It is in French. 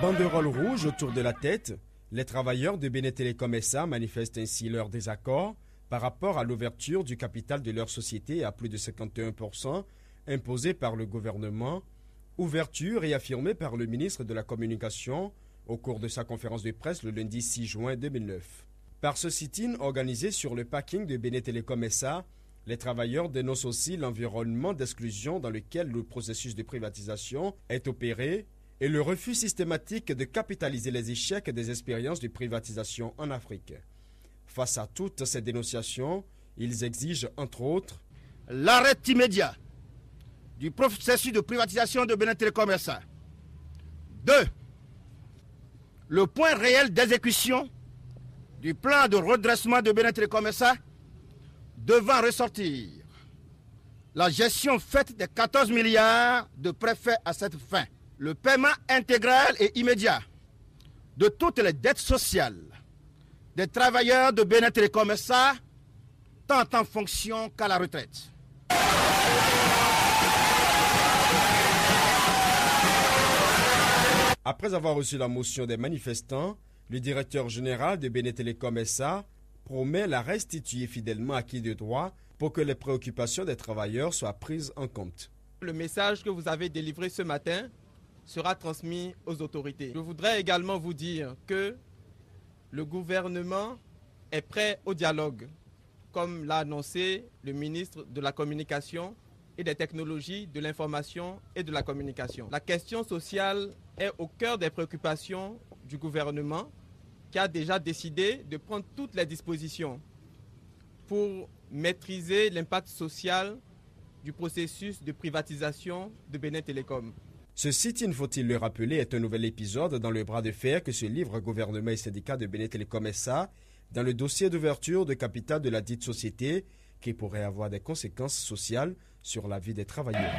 Banderole rouge autour de la tête, les travailleurs de Bénin Telecom SA manifestent ainsi leur désaccord par rapport à l'ouverture du capital de leur société à plus de 51% imposée par le gouvernement, ouverture réaffirmée par le ministre de la Communication au cours de sa conférence de presse le lundi 6 juin 2009. Par ce sit-in organisé sur le parking de Bénin Telecom SA, les travailleurs dénoncent aussi l'environnement d'exclusion dans lequel le processus de privatisation est opéré et le refus systématique de capitaliser les échecs des expériences de privatisation en Afrique. Face à toutes ces dénonciations, ils exigent entre autres l'arrêt immédiat du processus de privatisation de Bénin Telecom SA. 2. Le point réel d'exécution du plan de redressement de Bénin Telecom SA devant ressortir la gestion faite des 14 milliards de prêts faits à cette fin. Le paiement intégral et immédiat de toutes les dettes sociales des travailleurs de Bénin Telecom SA, tant en fonction qu'à la retraite. Après avoir reçu la motion des manifestants, le directeur général de Bénin Telecom SA promet la restituer fidèlement acquis de droit pour que les préoccupations des travailleurs soient prises en compte. Le message que vous avez délivré ce matin sera transmis aux autorités. Je voudrais également vous dire que le gouvernement est prêt au dialogue, comme l'a annoncé le ministre de la Communication et des Technologies de l'Information et de la Communication. La question sociale est au cœur des préoccupations du gouvernement qui a déjà décidé de prendre toutes les dispositions pour maîtriser l'impact social du processus de privatisation de Bénin Telecom. Ce sit-in, faut-il le rappeler, est un nouvel épisode dans le bras de fer que se livrent gouvernement et syndicats de Bénin Telecom SA dans le dossier d'ouverture de capital de la dite société qui pourrait avoir des conséquences sociales sur la vie des travailleurs.